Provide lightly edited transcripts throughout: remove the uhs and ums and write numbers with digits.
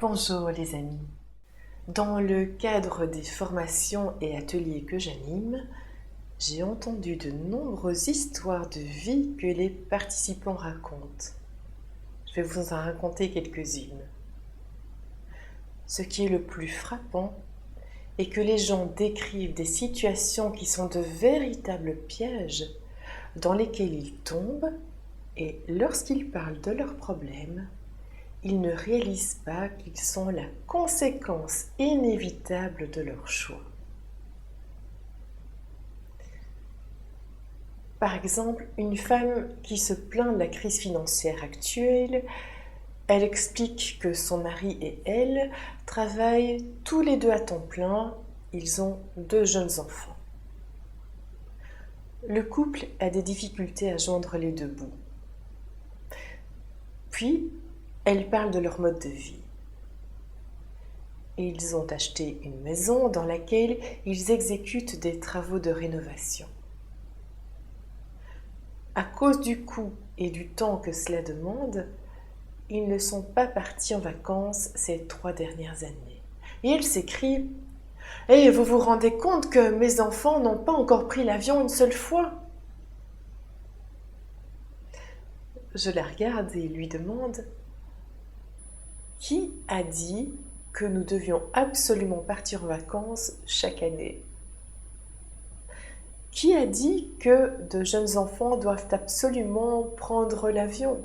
Bonjour les amis. Dans le cadre des formations et ateliers que j'anime, j'ai entendu de nombreuses histoires de vie que les participants racontent. Je vais vous en raconter quelques-unes. Ce qui est le plus frappant est que les gens décrivent des situations qui sont de véritables pièges dans lesquels ils tombent et lorsqu'ils parlent de leurs problèmes, ils ne réalisent pas qu'ils sont la conséquence inévitable de leur choix. Par exemple, une femme qui se plaint de la crise financière actuelle, elle explique que son mari et elle travaillent tous les deux à temps plein, ils ont 2 jeunes enfants. Le couple a des difficultés à joindre les deux bouts. Puis, elle parle de leur mode de vie. Ils ont acheté une maison dans laquelle ils exécutent des travaux de rénovation. À cause du coût et du temps que cela demande, ils ne sont pas partis en vacances ces 3 dernières années. Et elle s'écrie « Eh, vous vous rendez compte que mes enfants n'ont pas encore pris l'avion une seule fois ?» Je la regarde et lui demande « Qui a dit que nous devions absolument partir en vacances chaque année ? Qui a dit que de jeunes enfants doivent absolument prendre l'avion ? »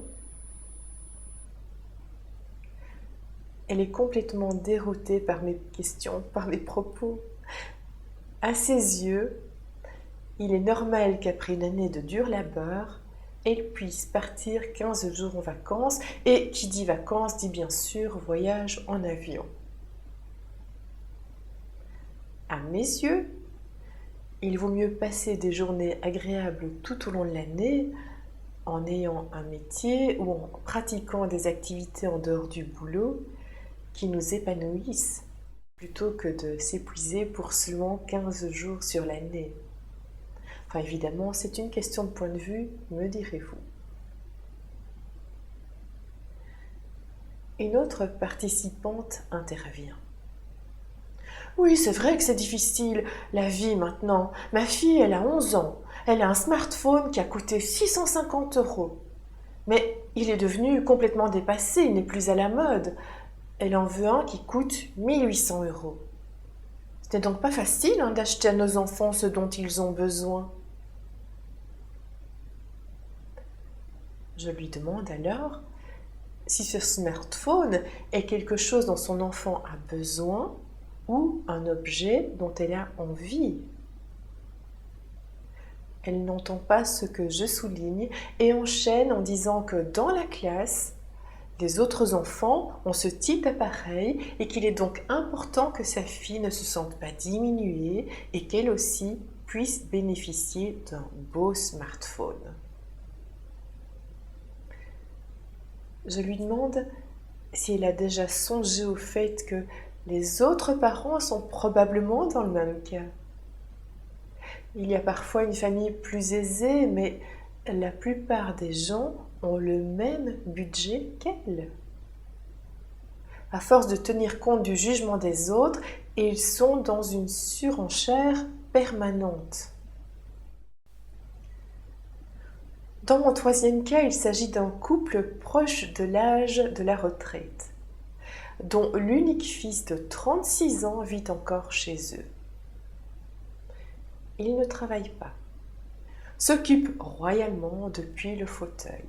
Elle est complètement déroutée par mes questions, par mes propos. À ses yeux, il est normal qu'après une année de dur labeur, elle puisse partir 15 jours en vacances, et qui dit vacances dit bien sûr voyage en avion. À mes yeux, il vaut mieux passer des journées agréables tout au long de l'année en ayant un métier ou en pratiquant des activités en dehors du boulot qui nous épanouissent, plutôt que de s'épuiser pour seulement 15 jours sur l'année. Enfin, évidemment, c'est une question de point de vue, me direz-vous. Une autre participante intervient. Oui, c'est vrai que c'est difficile, la vie maintenant. Ma fille, elle a 11 ans. Elle a un smartphone qui a coûté 650 €. Mais il est devenu complètement dépassé, il n'est plus à la mode. Elle en veut un qui coûte 1800 €. Ce n'est donc pas facile d'acheter à nos enfants ce dont ils ont besoin. Je lui demande alors si ce smartphone est quelque chose dont son enfant a besoin ou un objet dont elle a envie. Elle n'entend pas ce que je souligne et enchaîne en disant que dans la classe, les autres enfants ont ce type d'appareil et qu'il est donc important que sa fille ne se sente pas diminuée et qu'elle aussi puisse bénéficier d'un beau smartphone. Je lui demande si elle a déjà songé au fait que les autres parents sont probablement dans le même cas. Il y a parfois une famille plus aisée, mais la plupart des gens ont le même budget qu'elle. À force de tenir compte du jugement des autres, ils sont dans une surenchère permanente. Dans mon troisième cas, il s'agit d'un couple proche de l'âge de la retraite, dont l'unique fils de 36 ans vit encore chez eux. Il ne travaille pas, s'occupe royalement depuis le fauteuil.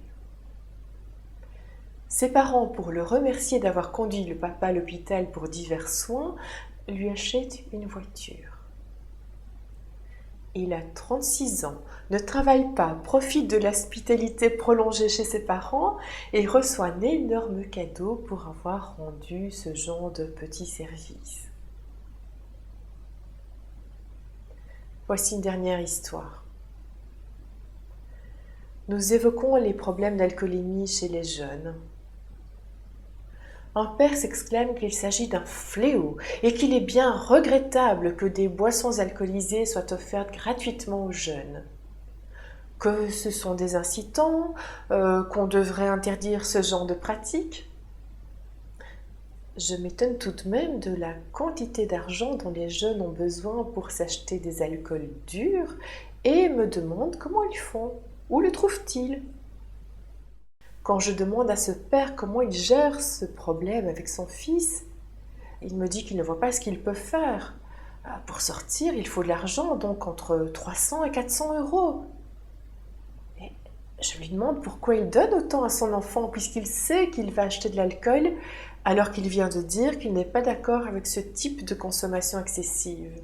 Ses parents, pour le remercier d'avoir conduit le papa à l'hôpital pour divers soins, lui achètent une voiture. Il a 36 ans, ne travaille pas, profite de l'hospitalité prolongée chez ses parents et reçoit un énorme cadeau pour avoir rendu ce genre de petit service. Voici une dernière histoire. Nous évoquons les problèmes d'alcoolémie chez les jeunes. Un père s'exclame qu'il s'agit d'un fléau et qu'il est bien regrettable que des boissons alcoolisées soient offertes gratuitement aux jeunes. Que ce sont des incitants, qu'on devrait interdire ce genre de pratique. Je m'étonne tout de même de la quantité d'argent dont les jeunes ont besoin pour s'acheter des alcools durs et me demande comment ils font. Où le trouvent-ils? Quand je demande à ce père comment il gère ce problème avec son fils, il me dit qu'il ne voit pas ce qu'il peut faire. Pour sortir, il faut de l'argent, donc entre 300 et 400 euros. Et je lui demande pourquoi il donne autant à son enfant, puisqu'il sait qu'il va acheter de l'alcool, alors qu'il vient de dire qu'il n'est pas d'accord avec ce type de consommation excessive.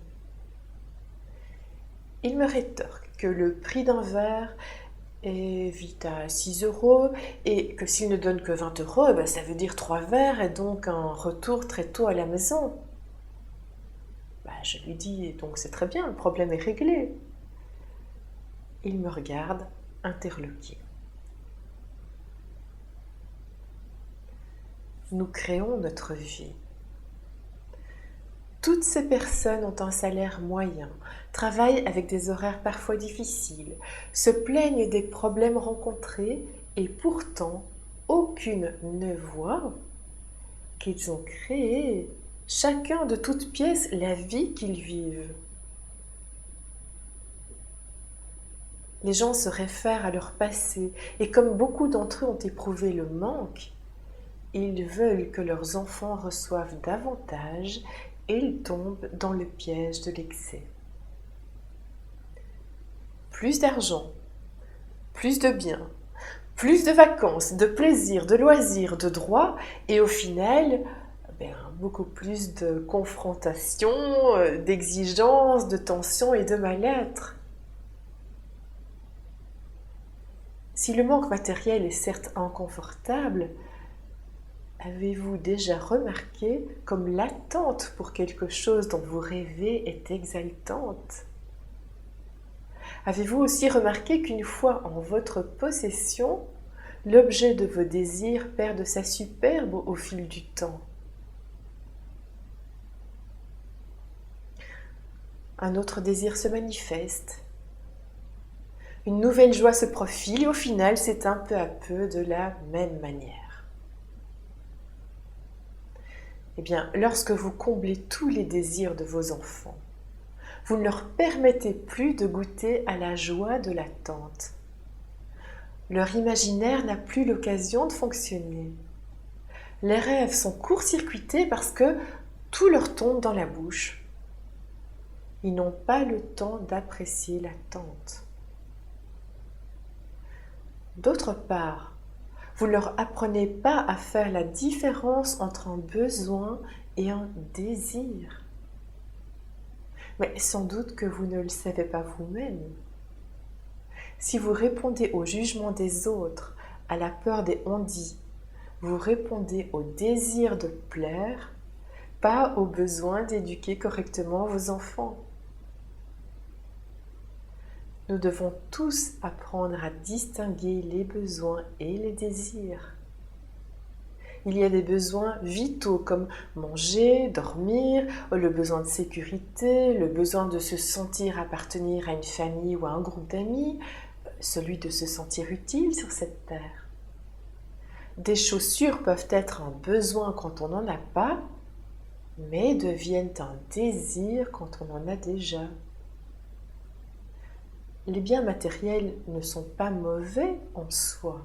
Il me rétorque que le prix d'un verre est vite à 6 euros et que s'il ne donne que 20 euros, ça veut dire 3 verres et donc un retour très tôt à la maison. Je lui dis, donc c'est très bien, le problème est réglé. Il me regarde, interloqué. Nous créons notre vie. Toutes ces personnes ont un salaire moyen, travaillent avec des horaires parfois difficiles, se plaignent des problèmes rencontrés et pourtant aucune ne voit qu'ils ont créé, chacun de toutes pièces, la vie qu'ils vivent. Les gens se réfèrent à leur passé et comme beaucoup d'entre eux ont éprouvé le manque, ils veulent que leurs enfants reçoivent davantage et ils tombent dans le piège de l'excès. Plus d'argent, plus de biens, plus de vacances, de plaisirs, de loisirs, de droits et au final, beaucoup plus de confrontations, d'exigences, de tensions et de mal-être. Si le manque matériel est certes inconfortable, avez-vous déjà remarqué comme l'attente pour quelque chose dont vous rêvez est exaltante? Avez-vous aussi remarqué qu'une fois en votre possession, l'objet de vos désirs perd de sa superbe au fil du temps? Un autre désir se manifeste. Une nouvelle joie se profile et au final s'éteint peu à peu de la même manière. Eh bien, lorsque vous comblez tous les désirs de vos enfants, vous ne leur permettez plus de goûter à la joie de l'attente. Leur imaginaire n'a plus l'occasion de fonctionner. Les rêves sont court-circuités parce que tout leur tombe dans la bouche. Ils n'ont pas le temps d'apprécier l'attente. D'autre part, vous ne leur apprenez pas à faire la différence entre un besoin et un désir. Mais sans doute que vous ne le savez pas vous-même. Si vous répondez au jugement des autres, à la peur des on-dit, vous répondez au désir de plaire, pas au besoin d'éduquer correctement vos enfants. Nous devons tous apprendre à distinguer les besoins et les désirs. Il y a des besoins vitaux comme manger, dormir, le besoin de sécurité, le besoin de se sentir appartenir à une famille ou à un groupe d'amis, celui de se sentir utile sur cette terre. Des chaussures peuvent être un besoin quand on n'en a pas, mais deviennent un désir quand on en a déjà. Les biens matériels ne sont pas mauvais en soi.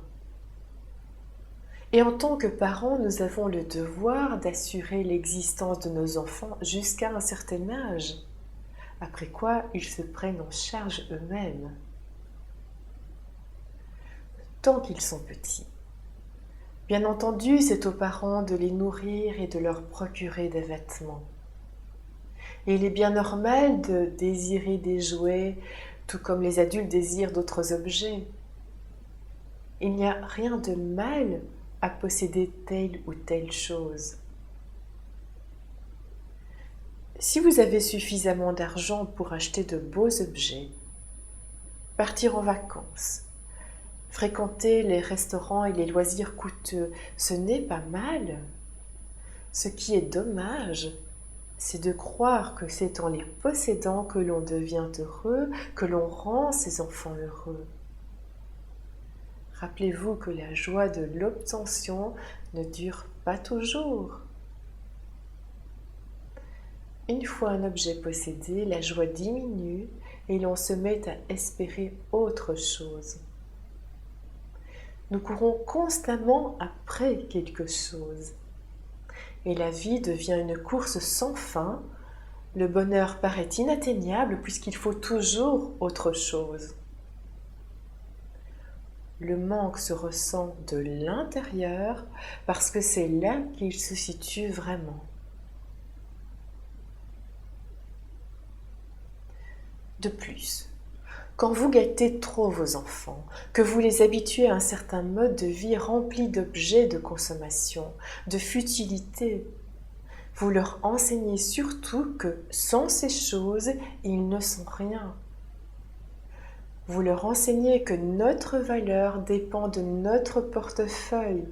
Et en tant que parents, nous avons le devoir d'assurer l'existence de nos enfants jusqu'à un certain âge, après quoi ils se prennent en charge eux-mêmes. Tant qu'ils sont petits. Bien entendu, c'est aux parents de les nourrir et de leur procurer des vêtements. Et il est bien normal de désirer des jouets, tout comme les adultes désirent d'autres objets. Il n'y a rien de mal à posséder telle ou telle chose. Si vous avez suffisamment d'argent pour acheter de beaux objets, partir en vacances, fréquenter les restaurants et les loisirs coûteux, ce n'est pas mal. Ce qui est dommage, c'est de croire que c'est en les possédant que l'on devient heureux, que l'on rend ses enfants heureux. Rappelez-vous que la joie de l'obtention ne dure pas toujours. Une fois un objet possédé, la joie diminue et l'on se met à espérer autre chose. Nous courons constamment après quelque chose. Et la vie devient une course sans fin. Le bonheur paraît inatteignable puisqu'il faut toujours autre chose. Le manque se ressent de l'intérieur parce que c'est là qu'il se situe vraiment. De plus, quand vous gâtez trop vos enfants, que vous les habituez à un certain mode de vie rempli d'objets de consommation, de futilités, vous leur enseignez surtout que sans ces choses, ils ne sont rien. Vous leur enseignez que notre valeur dépend de notre portefeuille.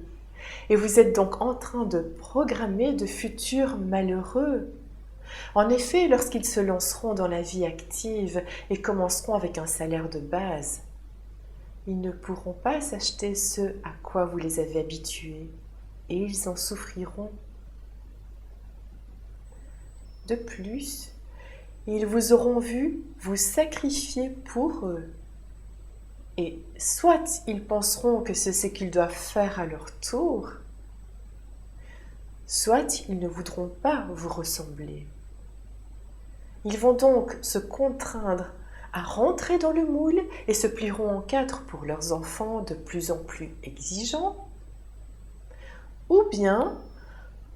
Et vous êtes donc en train de programmer de futurs malheureux. En effet, lorsqu'ils se lanceront dans la vie active et commenceront avec un salaire de base, ils ne pourront pas s'acheter ce à quoi vous les avez habitués et ils en souffriront. De plus, ils vous auront vu vous sacrifier pour eux. Et soit ils penseront que c'est ce qu'ils doivent faire à leur tour, soit ils ne voudront pas vous ressembler. Ils vont donc se contraindre à rentrer dans le moule et se plieront en quatre pour leurs enfants de plus en plus exigeants, ou bien,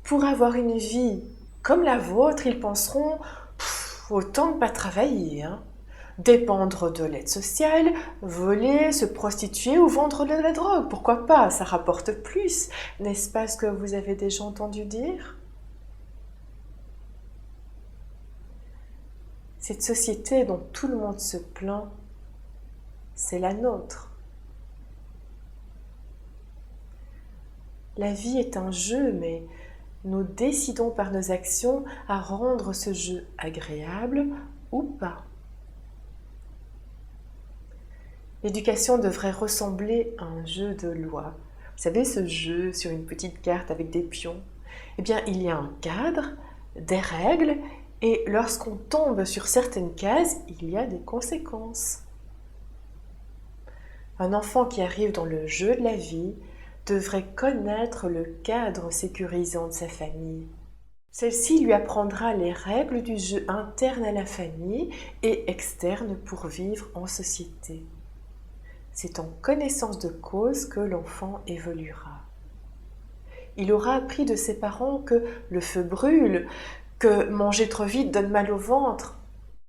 pour avoir une vie comme la vôtre, ils penseront « autant ne pas travailler, hein ». Dépendre de l'aide sociale, voler, se prostituer ou vendre de la drogue, pourquoi pas, ça rapporte plus, n'est-ce pas ce que vous avez déjà entendu dire ? Cette société dont tout le monde se plaint, c'est la nôtre. La vie est un jeu, mais nous décidons par nos actions à rendre ce jeu agréable ou pas. L'éducation devrait ressembler à un jeu de loi. Vous savez, ce jeu sur une petite carte avec des pions. Eh bien, il y a un cadre, des règles, et lorsqu'on tombe sur certaines cases, il y a des conséquences. Un enfant qui arrive dans le jeu de la vie devrait connaître le cadre sécurisant de sa famille. Celle-ci lui apprendra les règles du jeu interne à la famille et externe pour vivre en société. C'est en connaissance de cause que l'enfant évoluera. Il aura appris de ses parents que le feu brûle, que manger trop vite donne mal au ventre.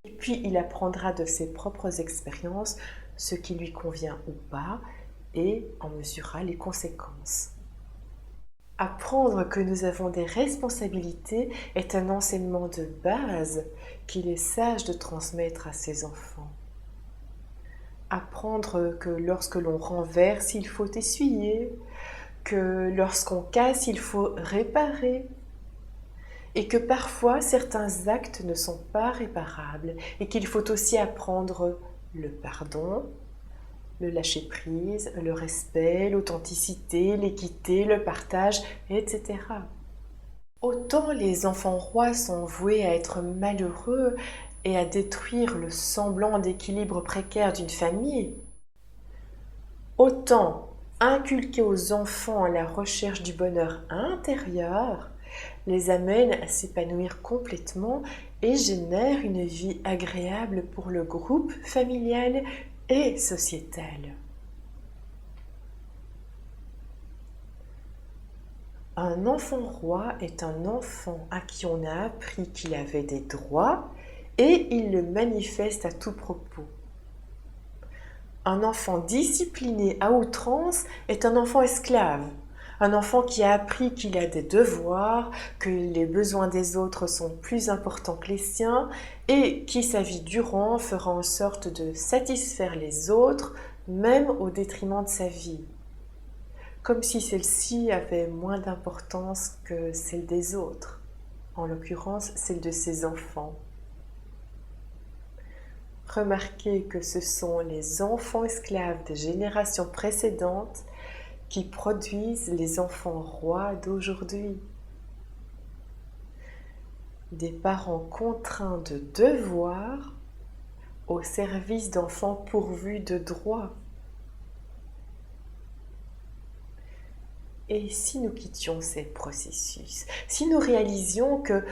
Et puis il apprendra de ses propres expériences ce qui lui convient ou pas et en mesurera les conséquences. Apprendre que nous avons des responsabilités est un enseignement de base qu'il est sage de transmettre à ses enfants. Apprendre que lorsque l'on renverse, il faut essuyer, que lorsqu'on casse, il faut réparer, et que parfois certains actes ne sont pas réparables, et qu'il faut aussi apprendre le pardon, le lâcher-prise, le respect, l'authenticité, l'équité, le partage, etc. Autant les enfants rois sont voués à être malheureux et à détruire le semblant d'équilibre précaire d'une famille, autant inculquer aux enfants la recherche du bonheur intérieur les amène à s'épanouir complètement et génère une vie agréable pour le groupe familial et sociétal. Un enfant roi est un enfant à qui on a appris qu'il avait des droits et il le manifeste à tout propos. Un enfant discipliné à outrance est un enfant esclave, un enfant qui a appris qu'il a des devoirs, que les besoins des autres sont plus importants que les siens et qui, sa vie durant, fera en sorte de satisfaire les autres, même au détriment de sa vie, comme si celle-ci avait moins d'importance que celle des autres, en l'occurrence celle de ses enfants. Remarquez que ce sont les enfants esclaves des générations précédentes qui produisent les enfants rois d'aujourd'hui. des parents contraints de devoirs au service d'enfants pourvus de droits. Et si nous quittions ces processus, si nous réalisions que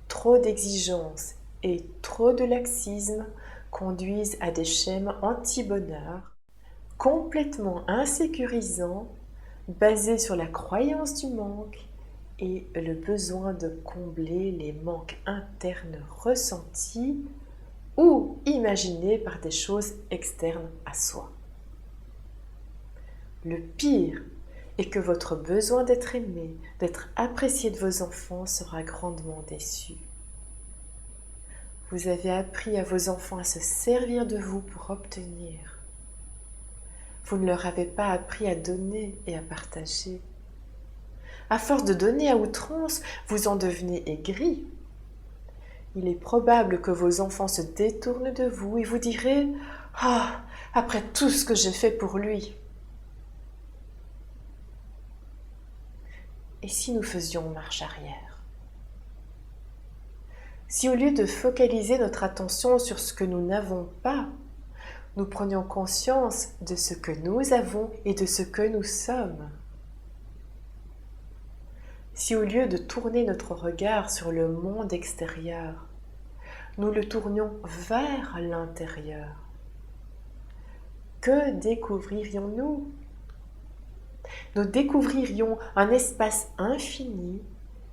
trop d'exigences et trop de laxisme conduisent à des schèmes anti-bonheur, complètement insécurisants, basés sur la croyance du manque et le besoin de combler les manques internes ressentis ou imaginés par des choses externes à soi. Le pire est que votre besoin d'être aimé, d'être apprécié de vos enfants sera grandement déçu. Vous avez appris à vos enfants à se servir de vous pour obtenir. Vous ne leur avez pas appris à donner et à partager. À force de donner à outrance, vous en devenez aigri. Il est probable que vos enfants se détournent de vous et vous direz « Ah, après tout ce que j'ai fait pour lui !» Et si nous faisions marche arrière? Si au lieu de focaliser notre attention sur ce que nous n'avons pas, nous prenions conscience de ce que nous avons et de ce que nous sommes? Si au lieu de tourner notre regard sur le monde extérieur, nous le tournions vers l'intérieur, que découvririons-nous? Nous découvririons un espace infini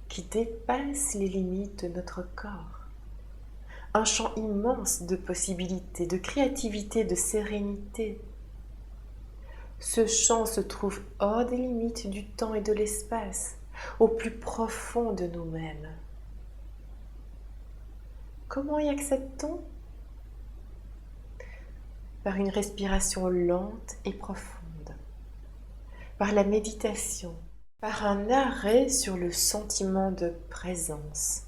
qui dépasse les limites de notre corps. Un champ immense de possibilités, de créativité, de sérénité. Ce champ se trouve hors des limites du temps et de l'espace, au plus profond de nous-mêmes. Comment y accède-t-on? Par une respiration lente et profonde, par la méditation, par un arrêt sur le sentiment de présence.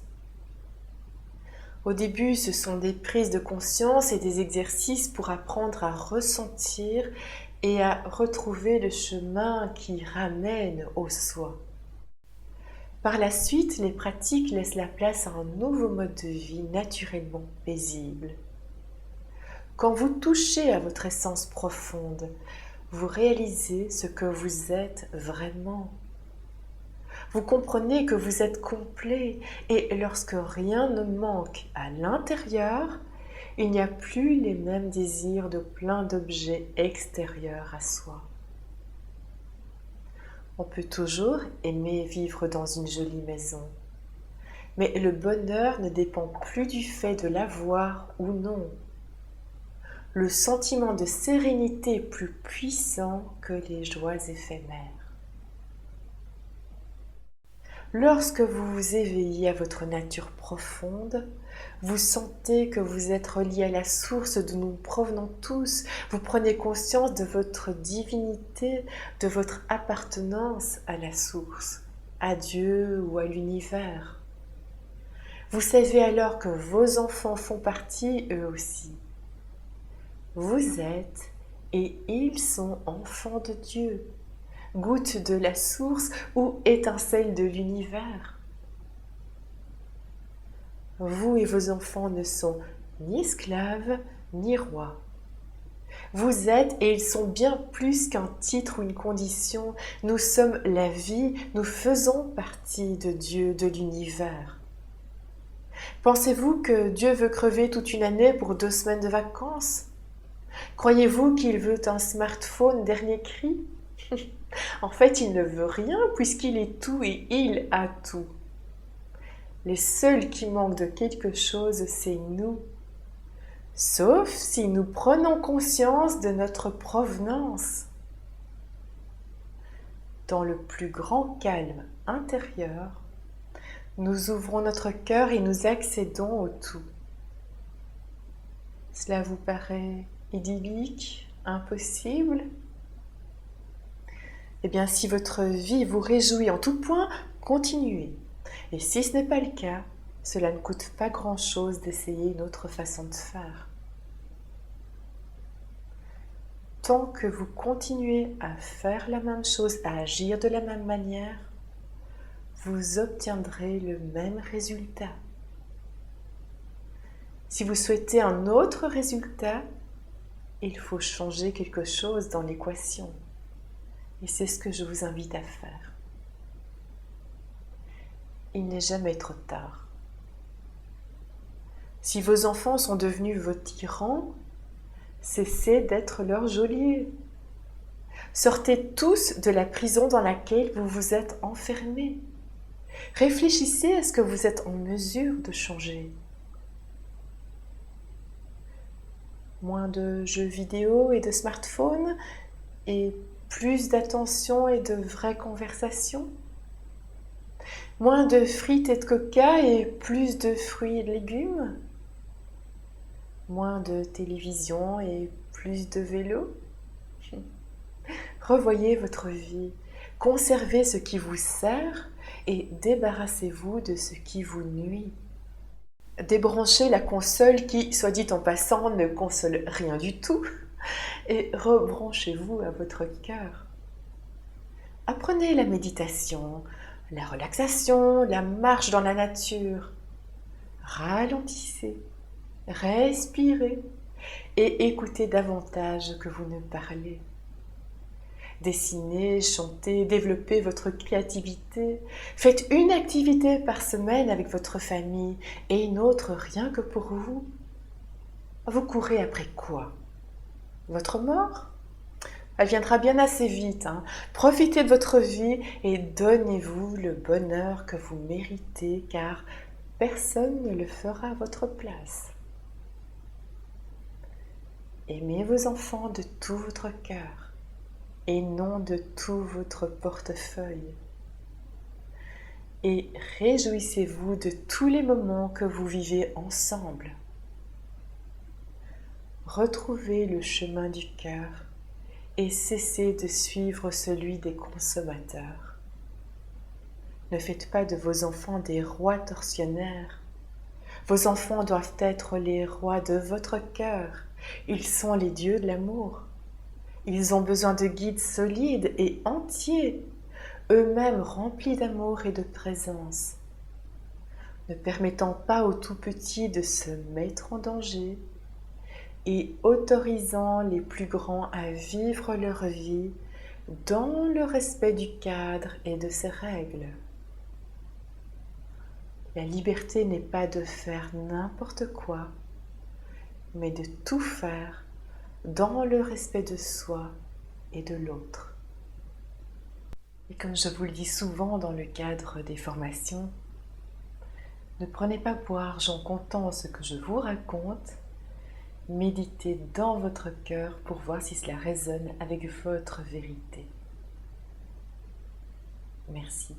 Au début, ce sont des prises de conscience et des exercices pour apprendre à ressentir et à retrouver le chemin qui ramène au soi. Par la suite, les pratiques laissent la place à un nouveau mode de vie naturellement paisible. Quand vous touchez à votre essence profonde, vous réalisez ce que vous êtes vraiment. Vous comprenez que vous êtes complet et lorsque rien ne manque à l'intérieur, il n'y a plus les mêmes désirs de plein d'objets extérieurs à soi. On peut toujours aimer vivre dans une jolie maison, mais le bonheur ne dépend plus du fait de l'avoir ou non. Le sentiment de sérénité est plus puissant que les joies éphémères. Lorsque vous vous éveillez à votre nature profonde, vous sentez que vous êtes relié à la source d'où nous provenons tous. Vous prenez conscience de votre divinité, de votre appartenance à la source, à Dieu ou à l'univers. Vous savez alors que vos enfants font partie eux aussi. Vous êtes et ils sont enfants de Dieu, gouttes de la source ou étincelles de l'univers. Vous et vos enfants ne sont ni esclaves ni rois. Vous êtes et ils sont bien plus qu'un titre ou une condition. Nous sommes la vie, nous faisons partie de Dieu, de l'univers. Pensez-vous que Dieu veut crever toute une année pour 2 semaines de vacances? Croyez-vous qu'il veut un smartphone dernier cri? En fait, il ne veut rien puisqu'il est tout et il a tout. Les seuls qui manquent de quelque chose, c'est nous. Sauf si nous prenons conscience de notre provenance. Dans le plus grand calme intérieur, nous ouvrons notre cœur et nous accédons au tout. Cela vous paraît idyllique, impossible? Eh bien, si votre vie vous réjouit en tout point, continuez. Et si ce n'est pas le cas, cela ne coûte pas grand-chose d'essayer une autre façon de faire. Tant que vous continuez à faire la même chose, à agir de la même manière, vous obtiendrez le même résultat. Si vous souhaitez un autre résultat, il faut changer quelque chose dans l'équation. Et c'est ce que je vous invite à faire. Il n'est jamais trop tard. Si vos enfants sont devenus vos tyrans, cessez d'être leurs geôliers. Sortez tous de la prison dans laquelle vous vous êtes enfermés. Réfléchissez à ce que vous êtes en mesure de changer. Moins de jeux vidéo et de smartphones et plus d'attention et de vraies conversations. Moins de frites et de coca et plus de fruits et de légumes. Moins de télévision et plus de vélo. Revoyez votre vie, conservez ce qui vous sert et débarrassez-vous de ce qui vous nuit. Débranchez la console qui, soit dit en passant, ne console rien du tout et rebranchez-vous à votre cœur. Apprenez la méditation, la relaxation, la marche dans la nature. Ralentissez, respirez et écoutez davantage que vous ne parlez. Dessinez, chantez, développez votre créativité. Faites une activité par semaine avec votre famille et une autre rien que pour vous. Vous courez après quoi? Votre mort? Elle viendra bien assez vite. Profitez de votre vie et donnez-vous le bonheur que vous méritez car personne ne le fera à votre place. Aimez vos enfants de tout votre cœur et non de tout votre portefeuille. Et réjouissez-vous de tous les moments que vous vivez ensemble. Retrouvez le chemin du cœur et cessez de suivre celui des consommateurs. Ne faites pas de vos enfants des rois tortionnaires. Vos enfants doivent être les rois de votre cœur. Ils sont les dieux de l'amour. Ils ont besoin de guides solides et entiers, eux-mêmes remplis d'amour et de présence, ne permettant pas aux tout-petits de se mettre en danger et autorisant les plus grands à vivre leur vie dans le respect du cadre et de ses règles. La liberté n'est pas de faire n'importe quoi, mais de tout faire dans le respect de soi et de l'autre. Et comme je vous le dis souvent dans le cadre des formations, ne prenez pas pour argent comptant ce que je vous raconte, méditez dans votre cœur pour voir si cela résonne avec votre vérité. Merci.